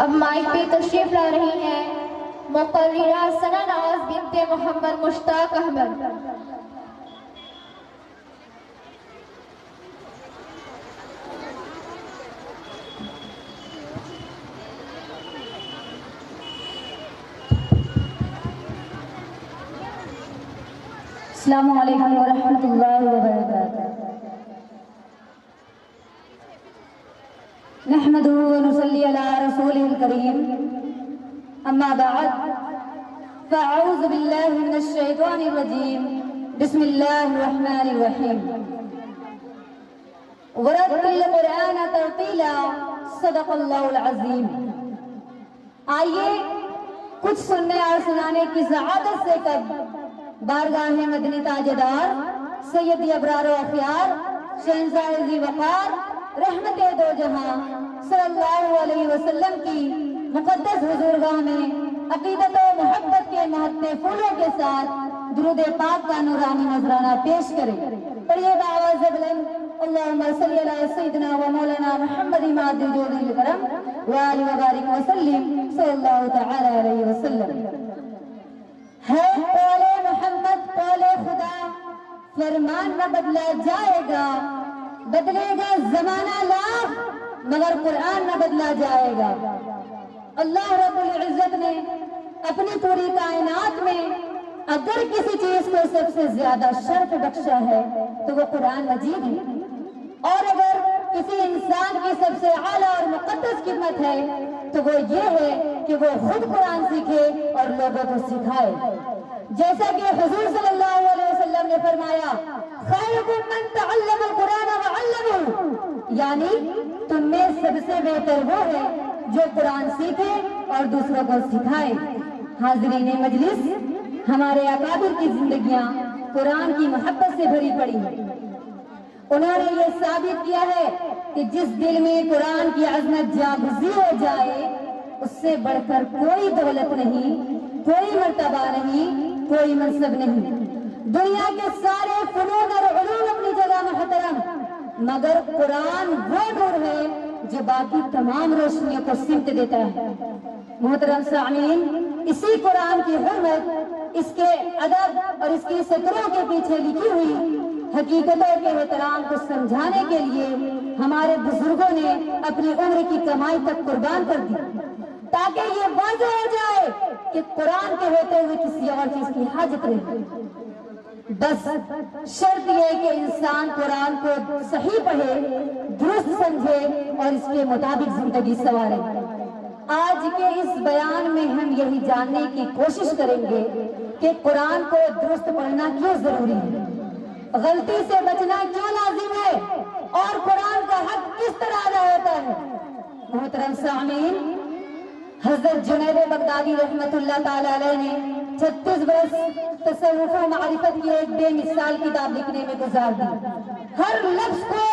اب مائک پہ تشریف لا رہی ہیں مقررہ ثنا ناز بنت محمد مشتاق احمد۔ السلام علیکم ورحمۃ اللہ وبرکاتہ۔ نحمده ونصلي على رسوله الكريم اما بعد فاعوذ بالله من الشیطان الرجیم بسم اللہ الرحمن الرحیم ورتل القرآن ترتیلا صدق اللہ العظیم۔ آئیے کچھ سننے اور سنانے کی سعادت سے کب بارگاہ مدنی تاجدار سیدی ابرار و اخیار شہنشاہ ذی وقار رحمت دو جہاں صلی اللہ علیہ وسلم کی مقدس حضورگاہ میں عقیدت و محبت کے مہتے پھولوں کے ساتھ درود پاک کا نورانی نذرانہ پیش کرے۔ پڑھیے بآواز بلند اللہم صلی علی سیدنا و مولانا محمد ماد جود الکرم وآلہ وبارک وسلم صلی اللہ تعالی علیہ وسلم۔ ہے قول محمد قول خدا فرمان نہ بدلا جائے گا، بدلے گا زمانہ لاکھ مگر قرآن نہ بدلا جائے گا۔ اللہ رب العزت نے اپنی پوری کائنات میں اگر کسی چیز کو سب سے زیادہ شرف بخشا ہے تو وہ قرآن مجید ہے، اور اگر کسی انسان کی سب سے اعلیٰ اور مقدس خدمت ہے تو وہ یہ ہے کہ وہ خود قرآن سیکھے اور لوگوں کو سکھائے۔ جیسا کہ حضور صلی اللہ علیہ وسلم نے فرمایا خیرکم من تعلم القرآن وعلمہ، یعنی تم میں سب سے بہتر وہ ہے جو قرآن سیکھے اور دوسروں کو سکھائے۔ حاضرین مجلس، ہمارے اکابر کی زندگیاں قرآن کی محبت سے بھری پڑی ہیں۔ انہوں نے یہ ثابت کیا ہے کہ جس دل میں قرآن کی عظمت جاگزی ہو جائے اس سے بڑھ کر کوئی دولت نہیں، کوئی مرتبہ نہیں، کوئی منصب نہیں۔ دنیا کے سارے فنون اور علوم اپنی جگہ محترم، مگر قرآن وہ نور ہے جو باقی تمام روشنیوں کو سمت دیتا ہے۔ محترم سامعین، اسی قرآن کی حرمت، اس کے ادب اور اس کی سطروں کے پیچھے لکھی ہوئی حقیقتوں کے احترام کو سمجھانے کے لیے ہمارے بزرگوں نے اپنی عمر کی کمائی تک قربان کر دی تاکہ یہ واضح ہو جائے کہ قرآن کے ہوتے ہوئے کسی اور چیز کی حاجت نہیں۔ بس شرط یہ کہ انسان قرآن کو صحیح پڑھے، درست سمجھے اور اس کے مطابق زندگی سنوارے۔ آج کے اس بیان میں ہم یہی جاننے کی کوشش کریں گے کہ قرآن کو درست پڑھنا کیوں ضروری ہے، غلطی سے بچنا کیوں لازم ہے، اور قرآن کا حق کس طرح ادا ہوتا ہے۔ محترم سامعین، حضرت جنید بغدادی رحمت اللہ تعالی علیہ نے 36 برس تصوف و معرفت کی ایک بے مثال کتاب لکھنے میں گزار دی۔ ہر لفظ کو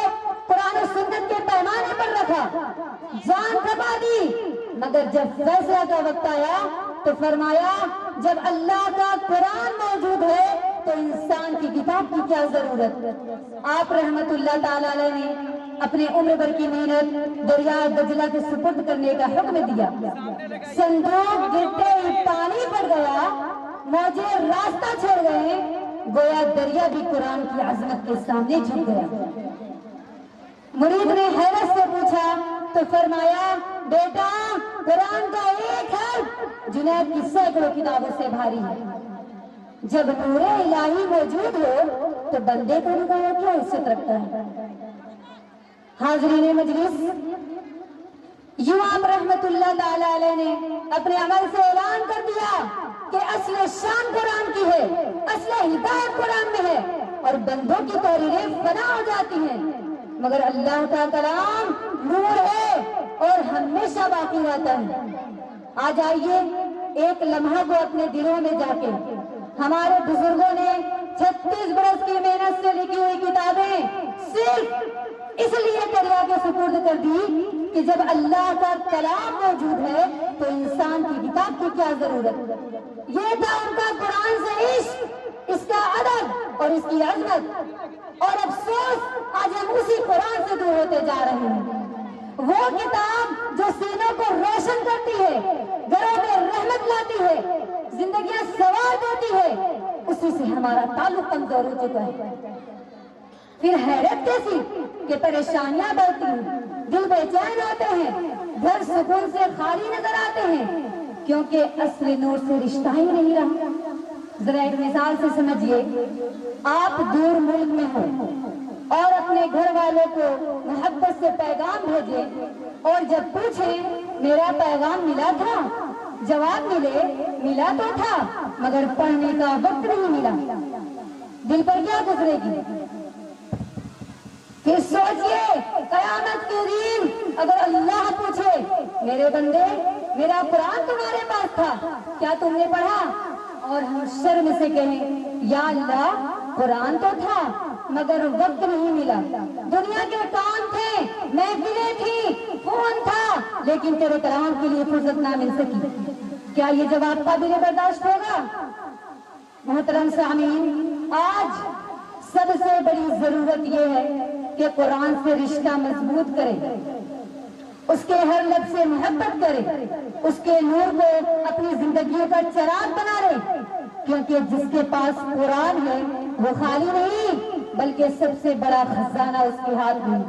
قرآن و سنت کے پیمانے پر رکھا، جان کھپا دی، مگر جب فیصلہ کا وقت آیا تو فرمایا جب اللہ کا قرآن موجود ہے تو انسان کی کتاب کی کیا ضرورت۔ آپ رحمت اللہ تعالی علیہ نے اپنے عمر بھر کی محنت دریائے دجلہ کے سپرد کرنے کا حکم دیا۔ صندوق گرتے ہی پانی پڑ گیا، موجے راستہ چھوڑ گئے، گویا دریا بھی قرآن کی عظمت کے سامنے جھک گیا۔ مرید نے حیرت سے پوچھا تو فرمایا بیٹا قرآن کا ایک حرف جنید کی سینکڑوں کتابوں سے بھاری ہے۔ جب نور الہی موجود ہو تو بندے کا نگاہ کیا عزت رکھتا ہے۔ حاضرین مجلس، یوں آپ رحمت اللہ تعالی علیہ نے اپنے عمل سے اعلان کر دیا کہ اصل شان قرآن کی ہے، اصل ہدایت قرآن میں ہے، اور بندوں کی تحریریں فنا ہو جاتی ہیں، مگر اللہ کا کلام نور ہے اور ہمیشہ باقی رہتا ہے۔ آج آئیے ایک لمحہ کو اپنے دلوں میں جا کے ہمارے بزرگوں نے 36 برس کی محنت سے لکھی ہوئی کتابیں صرف اس لیے دریا کے سپرد کر دی کہ جب اللہ کا کلام موجود ہے تو انسان کی کتاب کی کیا ضرورت۔ یہ تھا ان کا قرآن سے عشق، اس کا ادب اور اس کی عظمت، اور افسوس آج ہم اسی قرآن سے دور ہوتے جا رہے ہیں۔ وہ کتاب جو سینوں کو روشن کر زندگیاں سوار دیتی ہے اسی سے ہمارا تعلق کمزور ہو چکا ہے. پھر حیرت کیسی کہ پریشانیاں بڑھتی ہیں, دل بے چین ہوتے ہیں, گھر سکون سے خالی نظر آتے ہیں کیونکہ اصل نور سے رشتہ ہی نہیں رہا. ذرا ایک مثال سے سمجھیے, آپ دور ملک میں ہو اور اپنے گھر والوں کو محبت سے پیغام بھیجیں اور جب پوچھیں میرا پیغام ملا تھا, جواب ملا تو تھا مگر پڑھنے کا وقت نہیں ملا, دل پر کیا گزرے گی؟ پھر سوچئے قیامت کے دن اگر اللہ پوچھے میرے بندے میرا قرآن تمہارے پاس تھا, کیا تم نے پڑھا؟ اور ہم شرم سے کہیں یا اللہ قرآن تو تھا مگر وقت نہیں ملا, دنیا کے کام تھے, محفلیں تھی, فون تھا, لیکن تیرے کلام کے لیے فرصت نہ مل سکی. کیا یہ جواب قابل برداشت ہوگا؟ محترم سامعین, آج سب سے بڑی ضرورت یہ ہے کہ قرآن سے رشتہ مضبوط کرے, اس کے ہر لفظ سے محبت کرے, اس کے نور کو اپنی زندگیوں کا چراغ بنا لے, کیونکہ جس کے پاس قرآن ہے وہ خالی نہیں بلکہ سب سے بڑا خزانہ اس کے ہاتھ میں.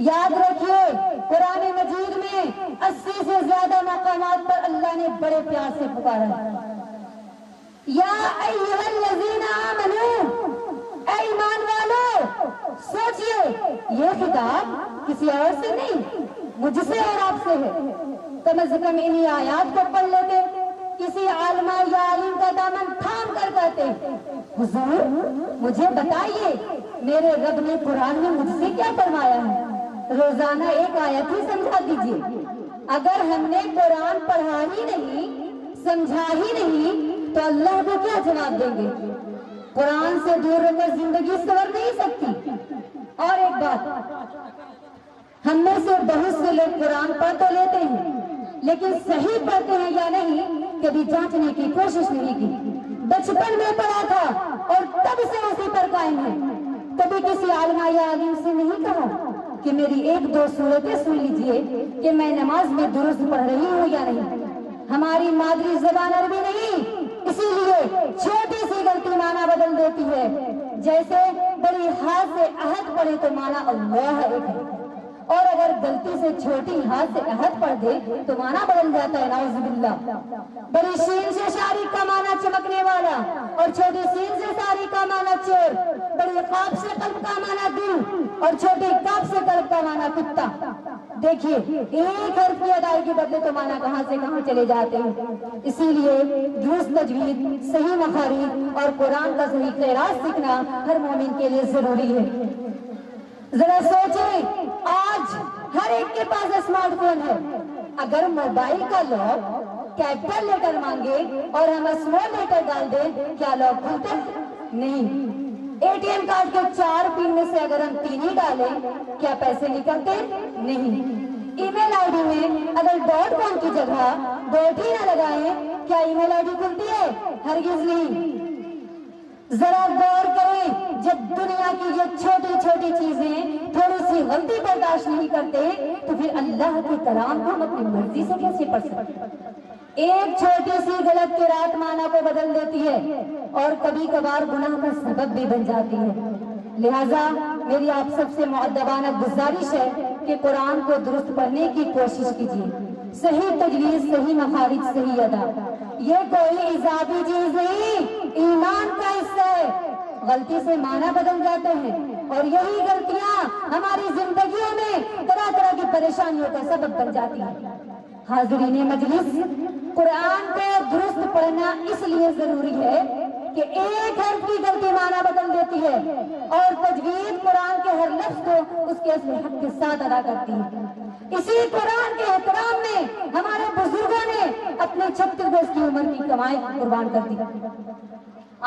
یاد رکھیے قرآن مجید میں 80 سے زیادہ مقامات پر اللہ نے بڑے پیار سے پکارا ہے, یا ایھا الذین آمنو, اے ایمان والو. سوچئے یہ خطاب کسی اور سے نہیں, مجھ سے اور آپ سے ہے. کم از کم انہی آیات کو پڑھ لیتے, کسی عالمہ یا عالم کا دامن تھام کر کہتے حضور مجھے بتائیے میرے رب نے قرآن میں مجھ سے کیا فرمایا ہے, روزانہ ایک آیت ہی سمجھا دیجیے. اگر ہم نے قرآن پڑھا ہی نہیں, سمجھا ہی نہیں تو اللہ کو کیا جواب دیں گے؟ قرآن سے دور رہ کر زندگی سنور نہیں سکتی. اور ایک بات, ہم میں سے بہت سے لوگ قرآن پڑھ تو لیتے ہیں لیکن صحیح پڑھتے ہیں یا نہیں کبھی جانچنے کی کوشش نہیں کی. بچپن میں پڑھا تھا اور تب سے اسی پر قائم ہے. کبھی کسی عالمہ یا عالم سے نہیں کہا کہ میری ایک دو صورتیں سن لیجئے کہ میں نماز میں درست پڑھ رہی ہوں یا نہیں. ہماری مادری زبان عربی نہیں, اسی لیے چھوٹی سی غلطی معنی بدل دیتی ہے. جیسے بڑی ہاتھ سے عہد پڑھے تو معنی اللہ ایک ہے, اور اگر غلطی سے چھوٹی ہاتھ سے عہد پڑھ دے تو معنی بدل جاتا ہے, نعوذ باللہ. بڑی شین سے شاری کا معنی چمکنے والا اور چھوٹی سین سے ساری کا معنی چور, بڑی قاف سے قلب کا معنی دل اور چھوٹی قاف سے قلب کا معنی کتا. دیکھیے ایک حرف کی ادائیگی بدلے تو معنی کہاں سے کہاں چلے جاتے ہیں. اسی لیے درست تجوید, صحیح مخارج اور قرآن کا صحیح قراءت سیکھنا ہر مومن کے لیے ضروری ہے. ذرا سوچیں, آج ہر ایک کے پاس اسمارٹ فون ہے, اگر موبائل کا لاک کیپٹل لیٹر مانگے اور ہم اسمال لیٹر ڈال دیں کیا لاک کھلتے؟ نہیں. اے ٹی ایم کارڈ کے 4 پن میں سے اگر ہم 3 ہی ڈالیں کیا پیسے نکلتے؟ نہیں. ای میل آئی ڈی میں اگر .com کی جگہ ڈاٹ ہی نہ لگائیں کیا ای میل آئی ڈی کھلتی ہے؟ ہرگز نہیں. ذرا غور کریں, جب دنیا کی یہ چھوٹی چھوٹی چیزیں تھوڑی سی غلطی برداشت نہیں کرتے تو پھر اللہ کے کلام کو ہم اپنی مرضی سے کیسے پڑھ سکتے؟ ایک چھوٹی سی غلط قرات معنی کو بدل دیتی ہے اور کبھی کبھار گناہ کا سبب بھی بن جاتی ہے. لہذا میری آپ سب سے مؤدبانہ گزارش ہے کہ قرآن کو درست پڑھنے کی کوشش کیجیے. صحیح تجوید, صحیح مخارج, صحیح ادا, یہ کوئی اضافی چیز نہیں, ایمان کا حصہ ہے. غلطی سے معنی بدل جاتے ہیں اور یہی غلطیاں ہماری زندگیوں میں طرح طرح کی پریشانیوں کا سبب بن جاتی ہیں. حاضرین مجلس, قرآن کو درست پڑھنا اس لیے ضروری ہے کہ ایک حرف کی غلطی معنی بدل دیتی ہے اور تجوید قرآن کے ہر لفظ کو اس کے اصل حق کے ساتھ ادا کرتی ہے. اسی قرآن کے احترام میں ہمارے بزرگوں نے اپنے 36 برس کی عمر کی کمائی قربان کر دی.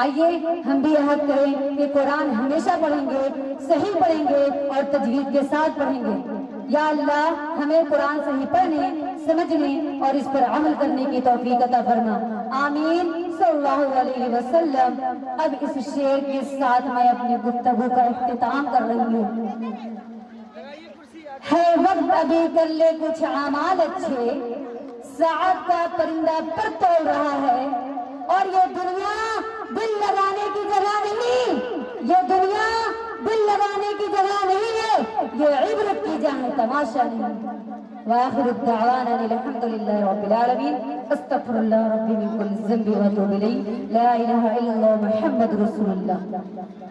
آئیے ہم بھی عہد کریں کہ قرآن ہمیشہ پڑھیں گے, صحیح پڑھیں گے اور تجوید کے ساتھ پڑھیں گے. یا اللہ ہمیں قرآن صحیح پڑھنے, سمجھنے اور اس پر عمل کرنے کی توفیق عطا فرما. آمین صلی اللہ علیہ وسلم. اب اس شعر کے ساتھ میں اپنی گفتگو کا اختتام کر رہی ہوں. ہے وقت ابھی کر لے کچھ اعمال اچھے, ساعت کا پرندہ پر توڑ رہا ہے، اور یہ دنیا دل لگانے کی جگہ نہیں، یہ دنیا دل لگانے کی جگہ نہیں ہے، یہ عبرت کی جگہ ہے، تماشا نہیں۔ وآخر الدعوانا الحمد للہ رب العالمین، استغفر اللہ ربی من کل ذنب واتوب الیہ، لا الہ الا اللہ محمد رسول اللہ۔